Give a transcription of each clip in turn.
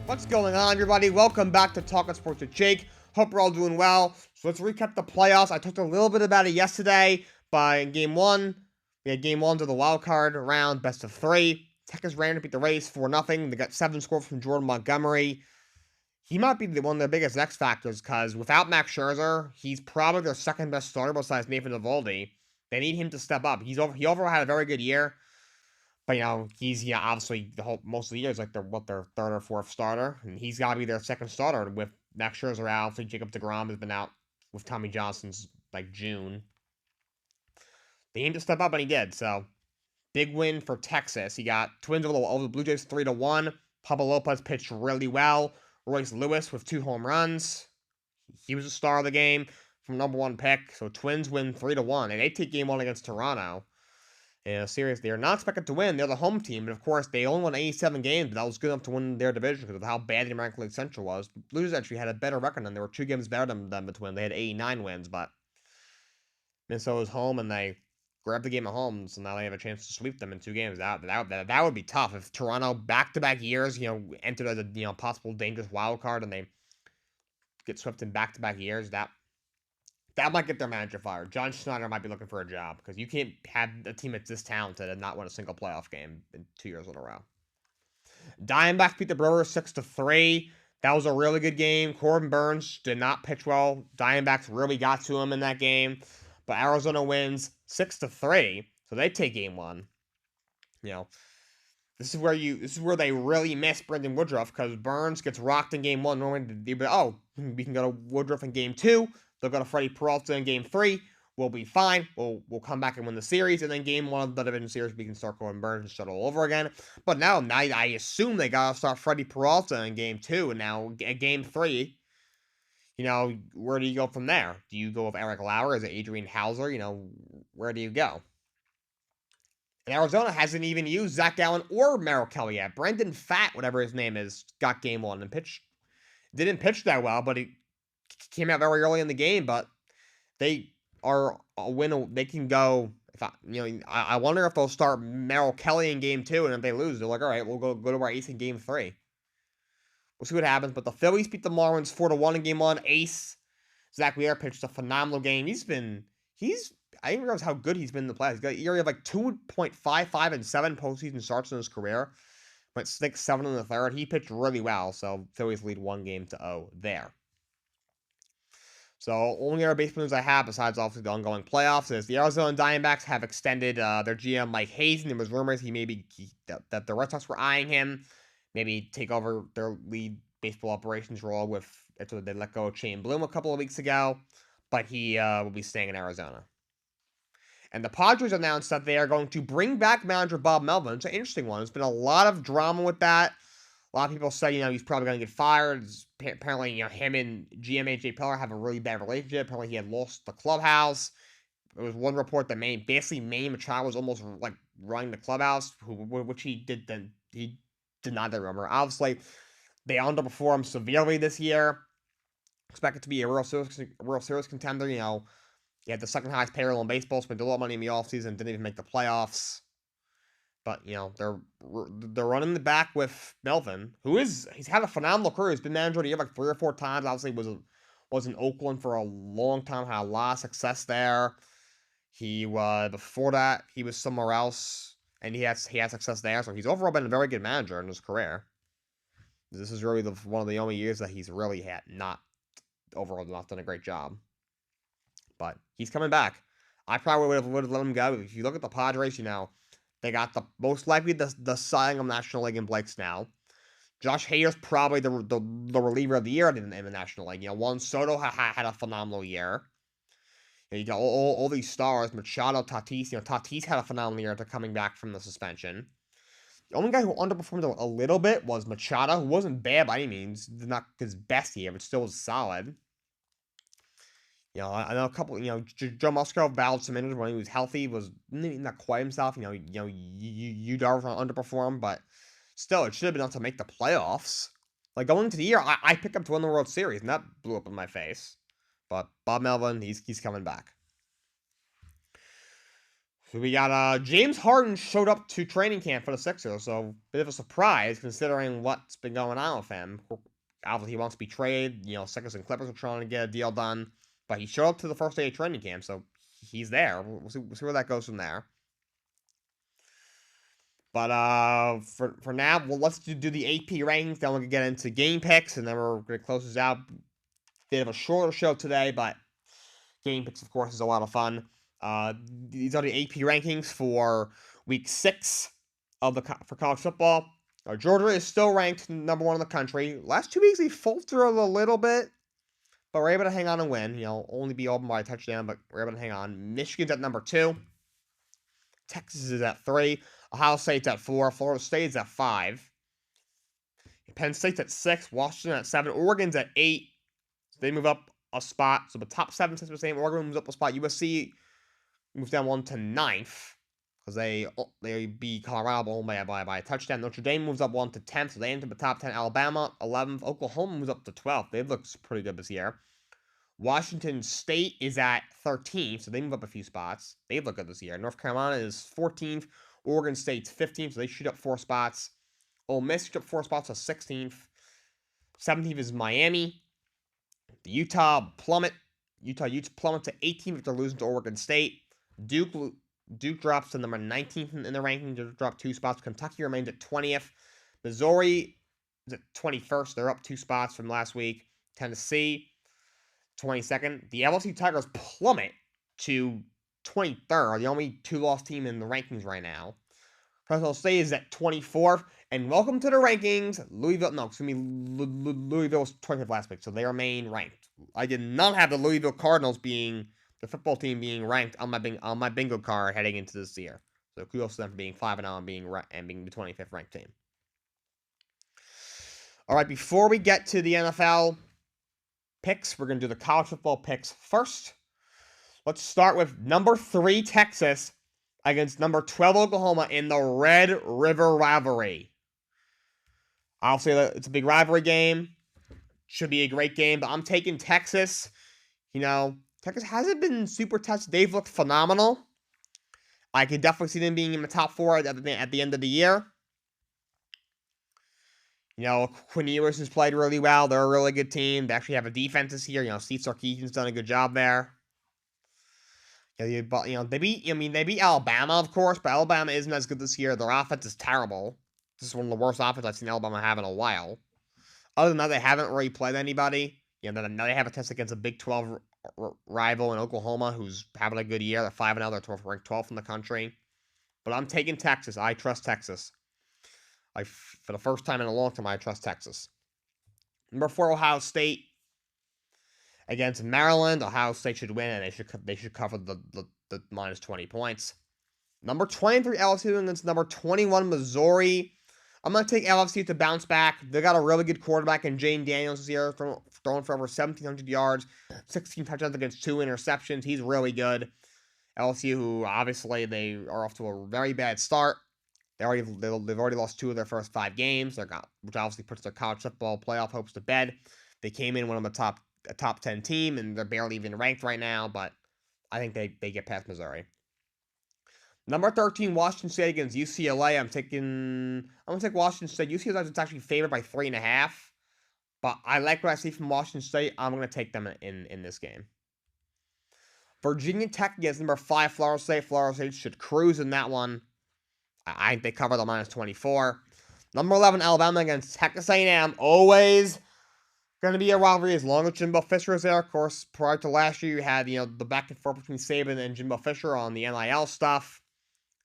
What's going on, everybody? Welcome back to Talkin Sports with Jake. Hope we're all doing well. So let's recap the playoffs. I talked a little bit about it yesterday, but in Game 1, we had Game 1 to the wild card round, best of 3. Texas ran to beat the Rays 4-0. They got 7 scores from Jordan Montgomery. He might be one of their biggest X factors because without Max Scherzer, he's probably their second best starter besides Nathan Eovaldi. They need him to step up. He overall had a very good year. But, he's, obviously, most of the year is like their third or fourth starter. And he's got to be their second starter with Max Scherzer out. Obviously, Jacob deGrom has been out with Tommy John since, June. They need to step up, and he did. So, big win for Texas. He got Twins over the Blue Jays 3-1. Pablo Lopez pitched really well. Royce Lewis with 2 home runs. He was the star of the game from #1 pick. So, Twins win 3-1. And they take Game 1 against Toronto. In a series they are not expected to win. They're the home team, and of course, they only won 87 games, but that was good enough to win their division because of how bad the American League Central was. The Blues actually had a better record, and they were 2 games better than between. They had 89 wins, but Minnesota was home, and they grabbed the game at home, so now they have a chance to sweep them in 2 games. That would be tough if Toronto back-to-back years, entered as a possible dangerous wild card, and they get swept in back-to-back years. That might get their manager fired. John Schneider might be looking for a job because you can't have a team that's this talented and not win a single playoff game in 2 years in a row. Diamondbacks beat the Brewers 6-3. That was a really good game. Corbin Burns did not pitch well. Diamondbacks really got to him in that game. But Arizona wins 6-3, so they take Game 1. This is where they really miss Brendan Woodruff because Burns gets rocked in Game 1. Normally they'd be, we can go to Woodruff in Game 2. They'll go to Freddie Peralta in Game 3. We'll be fine. We'll come back and win the series. And then Game 1 of the division series, we can start going Burns and start all over again. But now I assume they got to start Freddie Peralta in Game 2. And now at Game 3, where do you go from there? Do you go with Eric Lauer? Is it Adrian Hauser? Where do you go? And Arizona hasn't even used Zach Gallen or Merrill Kelly yet. Brendan Fat, whatever his name is, got Game 1 and didn't pitch that well, but he came out very early in the game. But they are a win. They can go. I wonder if they'll start Merrill Kelly in Game 2, and if they lose, they're like, all right, we'll go to our ace in Game 3. We'll see what happens. But the Phillies beat the Marlins 4-1 in Game 1. Ace Zach Wheeler pitched a phenomenal game. I didn't realize how good he's been in the playoffs. He's got an ERA of 2.55 and 7 postseason starts in his career. Went 6-7 in the third. He pitched really well, so Phillies lead 1-0 there. So, only other baseball news I have, besides obviously the ongoing playoffs, is the Arizona Diamondbacks have extended their GM Mike Hazen. There was rumors that the Red Sox were eyeing him, maybe take over their lead baseball operations role after they let go of Shane Bloom a couple of weeks ago, but he will be staying in Arizona. And the Padres announced that they are going to bring back manager Bob Melvin. It's an interesting one. There's been a lot of drama with that. A lot of people say, he's probably going to get fired. Apparently, him and GM AJ Preller have a really bad relationship. Apparently, he had lost the clubhouse. There was one report that Manny Machado was almost running the clubhouse, which he did. He denied that rumor. Obviously, they underperformed severely this year. Expect it to be a real serious contender. He had the second highest payroll in baseball, spent a lot of money in the offseason, didn't even make the playoffs. But, they're running the back with Melvin, he's had a phenomenal career. He's been manager of the year 3 or 4 times. Obviously, was in Oakland for a long time, had a lot of success there. Before that, he was somewhere else, and he had success there. So he's overall been a very good manager in his career. This is really one of the only years that he's really not done a great job. But he's coming back. I probably would have let him go. If you look at the Padres, they got most likely the Cy Young of National League in Blake Snell. Josh Hader's probably the reliever of the year in the National League. Juan Soto had a phenomenal year. You got all these stars, Machado, Tatis. Tatis had a phenomenal year after coming back from the suspension. The only guy who underperformed a little bit was Machado, who wasn't bad by any means. Not his best year, but still was solid. I know a couple, Joe Musgrove battled some injuries when he was healthy, was not quite himself. You Darvish underperformed, but still, it should have been enough to make the playoffs. Going into the year, I picked up to win the World Series, and that blew up in my face. But Bob Melvin, he's coming back. So we got James Harden showed up to training camp for the Sixers, so bit of a surprise considering what's been going on with him. Obviously, he wants to be traded. Sixers and Clippers are trying to get a deal done, but he showed up to the first day of training camp, so he's there. We'll see where that goes from there. But for now, well, let's do the AP rankings. Then we'll get into game picks, and then we're gonna close this out. Bit of a shorter show today, but game picks, of course, is a lot of fun. These are the AP rankings for Week 6 for college football. Georgia is still ranked number 1 in the country. Last 2 weeks, they faltered a little bit, but we're able to hang on and win. Only be open by a touchdown, but we're able to hang on. Michigan's at number 2. Texas is at 3. Ohio State's at 4. Florida State's at 5. Penn State's at 6. Washington at 7. Oregon's at 8. So they move up a spot. So the top 7 stays the same. Oregon moves up a spot. USC moves down 1 to 9th. Because they beat Colorado by a touchdown. Notre Dame moves up 1 to 10th. So they enter the top 10. Alabama, 11th. Oklahoma moves up to 12th. They've looked pretty good this year. Washington State is at 13th, so they move up a few spots. They look good this year. North Carolina is 14th. Oregon State's 15th, so they shoot up 4 spots. Ole Miss shoot up 4 spots to 16th. 17th is Miami. The Utah plummet to 18th after losing to Oregon State. Duke drops to number 19th in the ranking. They drop 2 spots. Kentucky remains at 20th. Missouri is at 21st. They're up 2 spots from last week. Tennessee 22nd. The LSU Tigers plummet to 23rd, the only 2-loss team in the rankings right now. Fresno State is at 24th, and welcome to the rankings. Louisville was 25th last week, so they remain ranked. I did not have the Louisville Cardinals the football team being ranked on my bingo card heading into this year. So kudos to them for being 5-0 and being the 25th ranked team. All right, before we get to the NFL picks, we're going to do the college football picks first. Let's start with number 3 Texas against number 12 Oklahoma in the Red River rivalry. I'll say that it's a big rivalry game. Should be a great game, but I'm taking Texas. Texas hasn't been super tested. They've looked phenomenal. I could definitely see them being in the top 4 at the end of the year. Quinn Ewers has played really well. They're a really good team. They actually have a defense this year. Steve Sarkisian's done a good job there. They beat Alabama, of course, but Alabama isn't as good this year. Their offense is terrible. This is one of the worst offenses I've seen Alabama have in a while. Other than that, they haven't really played anybody. Now they have a test against a Big 12 rival in Oklahoma, who's having a good year. They're 5-0. They're ranked 12th in the country. But I'm taking Texas. I trust Texas. For the first time in a long time, I trust Texas. Number 4, Ohio State against Maryland. Ohio State should win, and they should cover the minus 20 points. Number 23, LSU against number 21, Missouri. I'm going to take LSU to bounce back. They got a really good quarterback in Jane Daniels this year, throwing for over 1,700 yards, 16 touchdowns against 2 interceptions. He's really good. LSU, who obviously they are off to a very bad start. They've already lost 2 of their first 5 games. Which obviously puts their college football playoff hopes to bed. They came in one of a top 10 team, and they're barely even ranked right now. But I think they get past Missouri. Number 13, Washington State against UCLA. I'm gonna take Washington State. UCLA is actually favored by 3.5. But I like what I see from Washington State. I'm gonna take them in this game. Virginia Tech against number 5, Florida State. Florida State should cruise in that one. I think they cover the minus 24. Number 11, Alabama against Texas A&M. Always going to be a rivalry as long as Jimbo Fisher is there. Of course, prior to last year, you had the back and forth between Saban and Jimbo Fisher on the NIL stuff,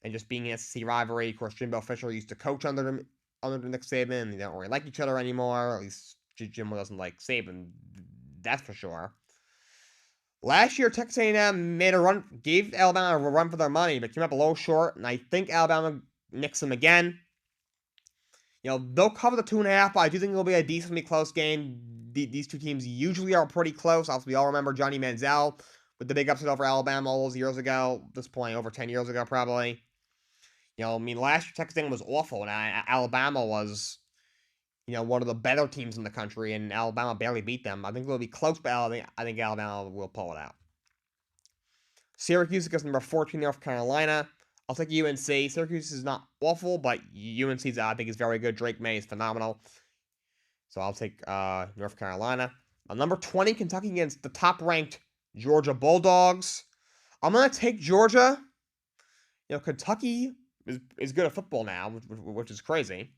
and just being an SEC rivalry. Of course, Jimbo Fisher used to coach under Nick Saban, and they don't really like each other anymore. At least Jimbo doesn't like Saban, that's for sure. Last year, Texas A&M gave Alabama a run for their money, but came up a little short, and I think Alabama nicks them again. They'll cover the 2.5, but I do think it'll be a decently close game. These two teams usually are pretty close. Obviously, we all remember Johnny Manziel with the big upset over Alabama all those years ago. At this point, over 10 years ago, probably. Last year, Texas A&M was awful, and Alabama was, one of the better teams in the country, and Alabama barely beat them. I think it'll be close, but I think Alabama will pull it out. Syracuse against number 14, North Carolina. I'll take UNC. Syracuse is not awful, but UNC's I think is very good. Drake May is phenomenal. So I'll take North Carolina. Number 20, Kentucky against the top-ranked Georgia Bulldogs. I'm going to take Georgia. Kentucky is good at football now, which is crazy.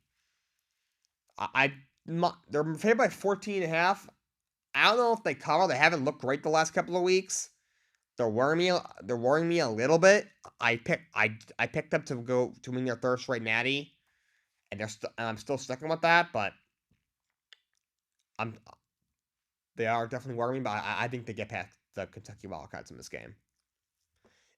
They're favored by 14.5. I don't know if they cover. They haven't looked great the last couple of weeks. They're worrying me a little bit. I picked them to win their third straight natty, and I'm still sticking with that. But they are definitely worrying me. But I think they get past the Kentucky Wildcats in this game.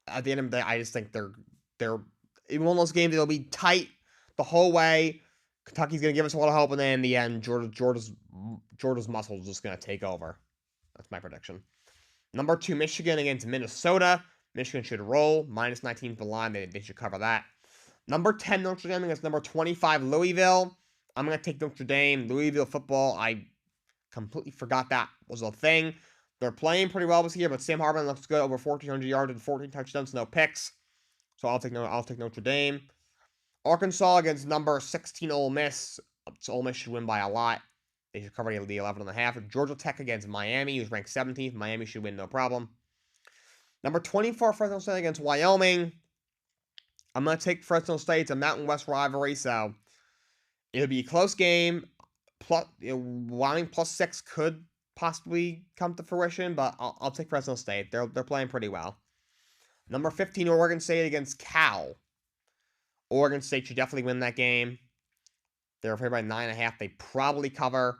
At the end of the day, I just think they're in one of those games. It'll be tight the whole way. Kentucky's gonna give us a lot of hope, and then in the end, Georgia's muscles just gonna take over. That's my prediction. Number 2, Michigan against Minnesota. Michigan should roll. Minus 19 for the line. They should cover that. Number 10, Notre Dame against number 25, Louisville. I'm going to take Notre Dame. Louisville football, I completely forgot that was a thing. They're playing pretty well this year, but Sam Hartman looks good. Over 1,400 yards and 14 touchdowns, no picks. So I'll take Notre Dame. Arkansas against number 16, Ole Miss. So Ole Miss should win by a lot. They should cover the 11.5. Georgia Tech against Miami, who's ranked 17th. Miami should win, no problem. Number 24, Fresno State against Wyoming. I'm going to take Fresno State. It's a Mountain West rivalry, so it'll be a close game. Plus, Wyoming plus 6 could possibly come to fruition, but I'll take Fresno State. They're playing pretty well. Number 15, Oregon State against Cal. Oregon State should definitely win that game. They're favored by 9.5. They probably cover.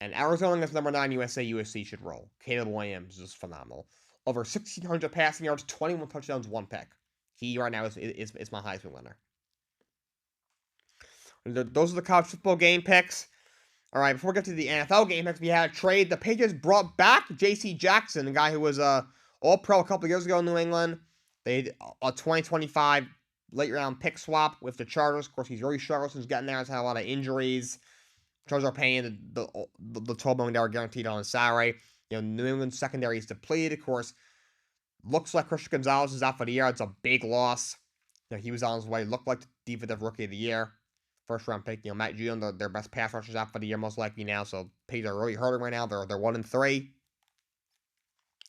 And Arizona against number 9, USC should roll. Caleb Williams is phenomenal. Over 1,600 passing yards, 21 touchdowns, 1 pick. He right now is my Heisman winner. Those are the college football game picks. All right, before we get to the NFL game picks, we had a trade. The Patriots brought back J.C. Jackson, a guy who was All-Pro a couple years ago in New England. They had a 2025 late-round pick swap with the Chargers. Of course, he's really struggled since getting there. He's had a lot of injuries. Chargers are paying the $12 million guaranteed on his salary. New England's secondary is depleted. Of course, looks like Christian Gonzalez is out for the year. It's a big loss. He was on his way. Looked like the defensive rookie of the year. First round pick. Matt Judon, their best pass rushers out for the year, most likely now. So Patriots are really hurting right now. They're 1-3.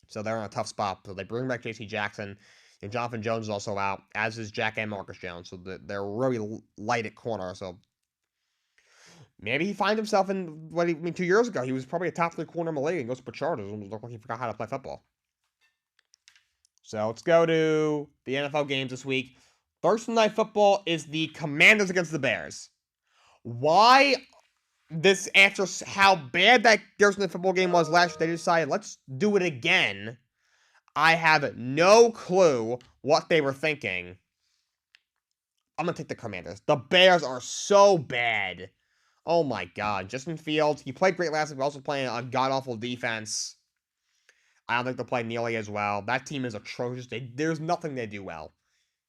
So they're in a tough spot. So they bring back J.C. Jackson. And Jonathan Jones is also out, as is Jack and Marcus Jones. So they're really light at corner. So maybe he finds himself in 2 years ago. He was probably a top 3 corner in the league and goes to the Chargers and looked like he forgot how to play football. So let's go to the NFL games this week. Thursday Night Football is the Commanders against the Bears. Why this, after how bad that Thursday Night Football game was last year, they decided, let's do it again. I have no clue what they were thinking. I'm going to take the Commanders. The Bears are so bad. Oh my God. Justin Fields, he played great last week, but also playing a god-awful defense. I don't think they'll play nearly as well. That team is atrocious. There's nothing they do well.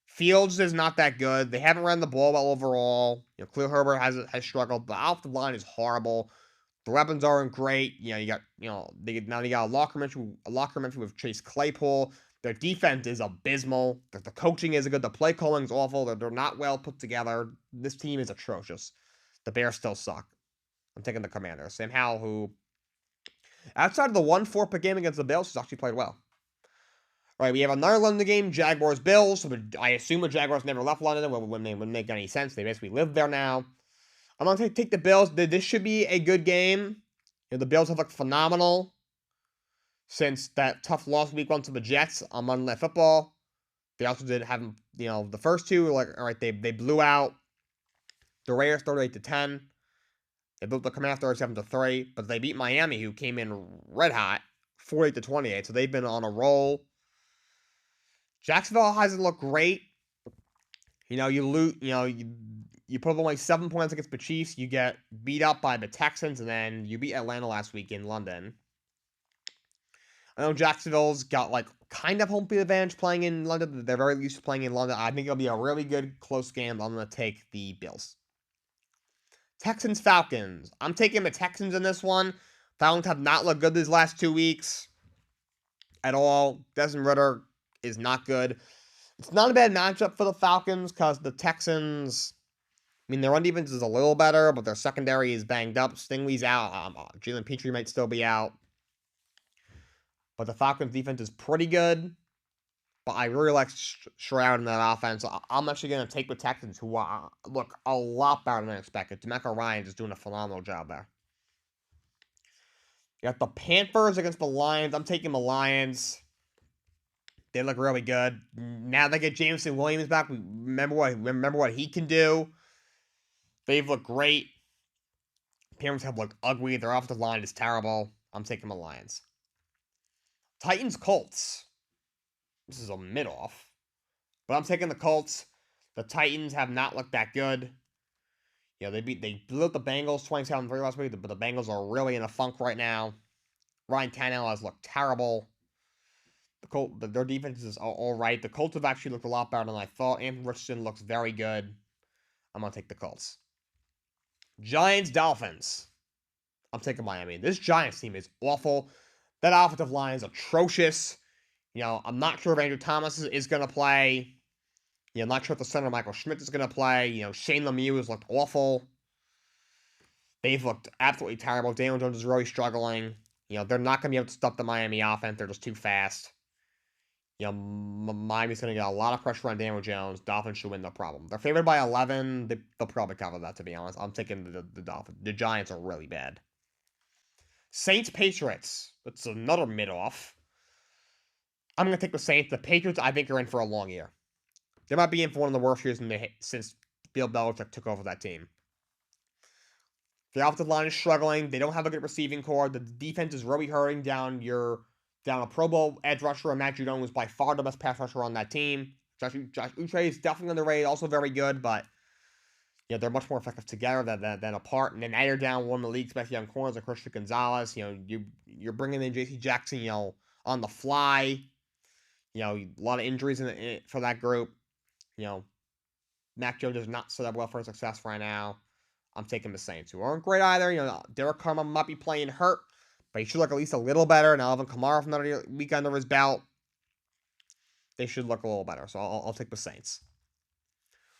Fields is not that good. They haven't run the ball well overall. Khalil Herbert has struggled. The offensive line is horrible. The weapons aren't great. You got they got a locker mention with Chase Claypool. Their defense is abysmal. The coaching isn't good. The play calling is awful. They're not well put together. This team is atrocious. The Bears still suck. I'm taking the Commanders. Sam Howell, who outside of the 1-4 pick game against the Bills, has actually played well. All right, we have another London game, Jaguars-Bills. So I assume the Jaguars never left London. Wouldn't make any sense. They basically live there now. I'm going to take the Bills. This should be a good game. The Bills have looked phenomenal since that tough loss week 1 to the Jets on Monday Night Football. They also did have, the first two, all right, they blew out the Raiders 38-10. They blew the Commanders 37-3, but they beat Miami, who came in red hot, 48-28. So they've been on a roll. Jacksonville hasn't looked great. You put up only 7 points against the Chiefs. You get beat up by the Texans, and then you beat Atlanta last week in London. I know Jacksonville's got kind of home field advantage playing in London. They're very used to playing in London. I think it'll be a really good close game. I'm going to take the Bills. Texans-Falcons. I'm taking the Texans in this one. Falcons have not looked good these last 2 weeks at all. Desmond Ridder is not good. It's not a bad matchup for the Falcons because the Texans, I mean, their run defense is a little better, but their secondary is banged up. Stingley's out. Jalen Petrie might still be out. But the Falcons' defense is pretty good. But I really like Stroud in that offense. I'm actually going to take the Texans, who look a lot better than I expected. DeMeco Ryans is doing a phenomenal job there. You got the Panthers against the Lions. I'm taking the Lions. They look really good. Now they get Jameson Williams back. Remember what he can do. They've looked great. Panthers have looked ugly. Their offensive line is terrible. I'm taking the Lions. Titans Colts. This is a mid-off. But I'm taking the Colts. The Titans have not looked that good. You know, they blew up the Bengals 27-3 last week, but the Bengals are really in a funk right now. Ryan Tannehill has looked terrible. Their defense is all right. The Colts have actually looked a lot better than I thought. Anthony Richardson looks very good. I'm going to take the Colts. Giants Dolphins. I'm taking Miami. This Giants team is awful. That offensive line is atrocious. You know, I'm not sure if Andrew Thomas is going to play. You know, I'm not sure if the center Michael Schmidt is going to play. You know, Shane Lemieux has looked awful. They've looked absolutely terrible. Daniel Jones is really struggling. You know, they're not going to be able to stop the Miami offense. They're just too fast. You know, Miami's going to get a lot of pressure on Daniel Jones. Dolphins should win, no problem. They're favored by 11. They'll probably cover that, to be honest. I'm taking the Dolphins. The Giants are really bad. Saints Patriots. That's another mid-off. I'm going to take the Saints. The Patriots, I think, are in for a long year. They might be in for one of the worst years since Bill Belichick took over that team. The offensive line is struggling. They don't have a good receiving core. The defense is really hurting down a Pro Bowl edge rusher. Matt Judon was by far the best pass rusher on that team. Josh Uche is definitely underrated, also very good, but you know, they're much more effective together than apart. And then now you're down one of the league's best young corners, like Christian Gonzalez. You know, you're bringing in J.C. Jackson, you know, on the fly. You know, a lot of injuries for that group. You know, Mac Jones does not set up well for success right now. I'm taking the Saints, who aren't great either. You know, Derek Carr might be playing hurt, but he should look at least a little better. And Alvin Kamara from another week under his belt. They should look a little better, so I'll take the Saints.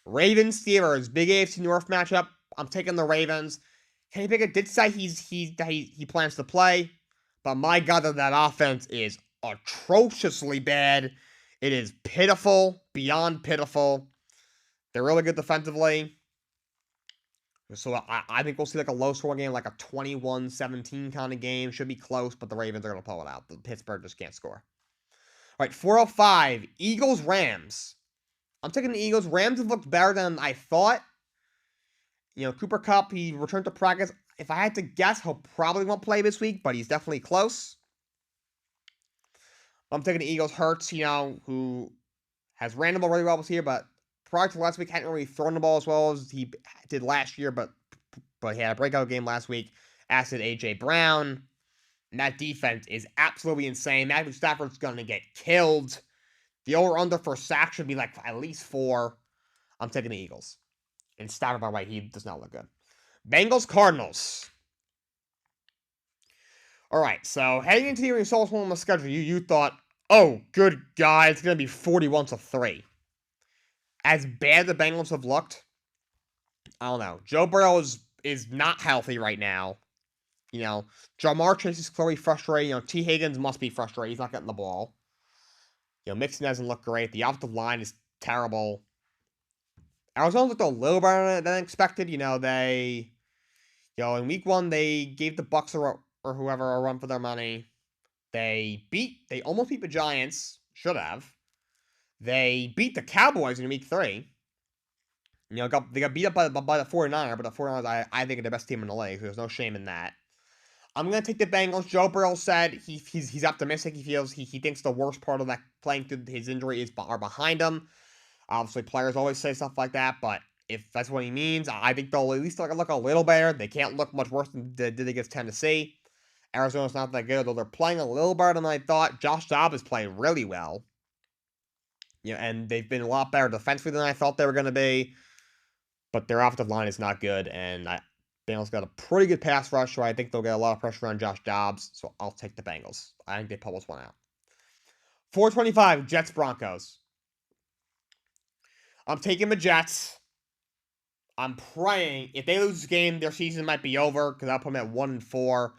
Ravens Steelers, big AFC North matchup. I'm taking the Ravens. Kenny Pickett did say he plans to play, but my God, that offense is atrociously bad. It is pitiful, beyond pitiful. They're really good defensively. So I think we'll see like a low-scoring game, like a 21-17 kind of game. Should be close, but the Ravens are going to pull it out. The Pittsburgh just can't score. All right, 405, Eagles-Rams. I'm taking the Eagles. Rams have looked better than I thought. You know, Cooper Kupp, he returned to practice. If I had to guess, he'll probably won't play this week, but he's definitely close. I'm taking the Eagles. Hurts, you know, who has ran the ball really well this year, but prior to last week, hadn't really thrown the ball as well as he did last year, but he had a breakout game last week. As did A.J. Brown. And that defense is absolutely insane. Matthew Stafford's going to get killed. The over-under for sacks should be like at least 4. I'm taking the Eagles. And Stafford, by the way, he does not look good. Bengals-Cardinals. All right, so heading into the results on the schedule, you thought, oh, good God, it's going to be 41-3. As bad the Bengals have looked, I don't know. Joe Burrow is not healthy right now. You know, Jamar Chase is clearly frustrated. You know, T. Higgins must be frustrated. He's not getting the ball. You know, Mixon doesn't look great. The offensive line is terrible. Arizona looked a little better than expected. You know, in week 1, they gave the Bucks or whoever a run for their money. They almost beat the Giants. Should have. They beat the Cowboys in week 3. You know, they got beat up by the 49ers, but the 49ers, I think, are the best team in the league, so there's no shame in that. I'm going to take the Bengals. Joe Burrow said he's optimistic. He thinks the worst part of that playing through his injury are behind him. Obviously, players always say stuff like that, but if that's what he means, I think they'll at least look a little better. They can't look much worse than they did against Tennessee. Arizona's not that good, though they're playing a little better than I thought. Josh Dobbs is playing really well. You know, and they've been a lot better defensively than I thought they were going to be. But their offensive line is not good, and Bengals got a pretty good pass rush, so I think they'll get a lot of pressure on Josh Dobbs, so I'll take the Bengals. I think they pull this one out. 425, Jets-Broncos. I'm taking the Jets. I'm praying if they lose this game, their season might be over because I'll put them at 1-4.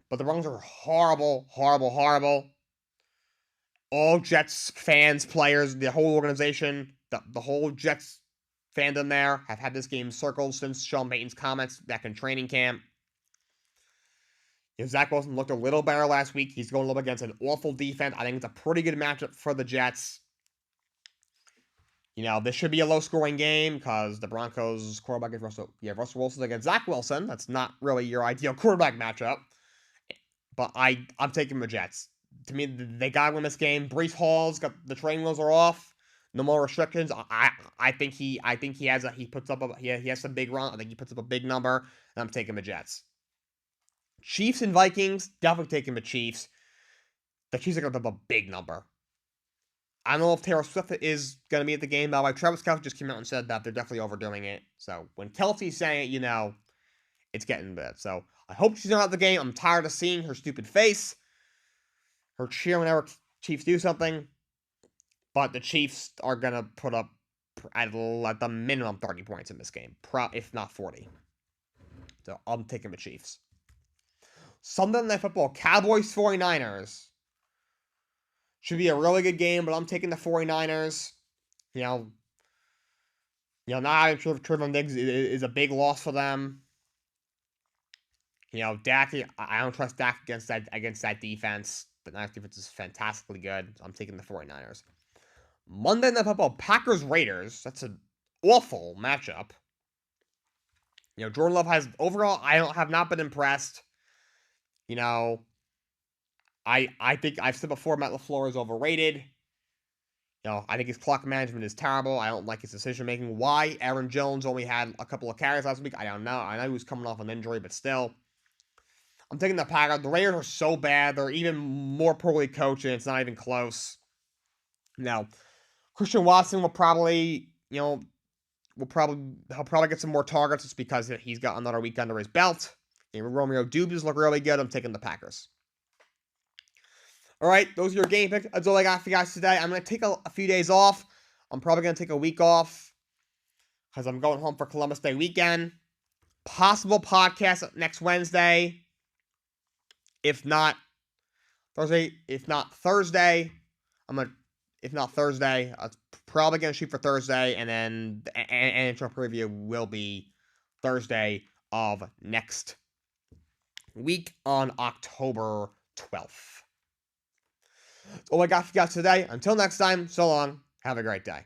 But the Browns are horrible, horrible, horrible. All Jets fans, players, the whole organization, the whole Jets fandom there have had this game circled since Sean Payton's comments back in training camp. Zach Wilson looked a little better last week. He's going up against an awful defense. I think it's a pretty good matchup for the Jets. This should be a low-scoring game because the Broncos quarterback is Russell Wilson against Zach Wilson. That's not really your ideal quarterback matchup. But I'm taking the Jets. To me, they gotta win this game. Breece Hall's got the training wheels are off. No more restrictions. I think he has some big run. I think he puts up a big number. And I'm taking the Jets. Chiefs and Vikings, definitely taking the Chiefs. The Chiefs are gonna put up a big number. I don't know if Taylor Swift is going to be at the game, by the way. Travis Kelce just came out and said that they're definitely overdoing it. So, when Kelsey's saying it, it's getting bad. So, I hope she's not at the game. I'm tired of seeing her stupid face. Her cheer whenever Chiefs do something. But the Chiefs are going to put up, at the minimum, 30 points in this game. If not 40. So, I'm taking the Chiefs. Sunday Night Football, Cowboys 49ers. Should be a really good game, but I'm taking the 49ers. Not having Trevon Diggs is a big loss for them. Dak, I don't trust Dak against that defense. The Niners defense is fantastically good. So I'm taking the 49ers. Monday Night Football, Packers-Raiders. That's an awful matchup. Jordan Love overall, I have not been impressed. I think I've said before Matt LaFleur is overrated. I think his clock management is terrible. I don't like his decision making. Why Aaron Jones only had a couple of carries last week, I don't know. I know he was coming off an injury, but still. I'm taking the Packers. The Raiders are so bad. They're even more poorly coached, and it's not even close. Now, Christian Watson will probably, he'll probably get some more targets just because he's got another week under his belt. Romeo Doubs look really good. I'm taking the Packers. All right, those are your game picks. That's all I got for you guys today. I'm going to take a few days off. I'm probably going to take a week off because I'm going home for Columbus Day weekend. Possible podcast next Wednesday. If not Thursday, I'm probably going to shoot for Thursday, and then the NHL preview will be Thursday of next week on October 12th. That's all I got for you guys today. Until next time, so long. Have a great day.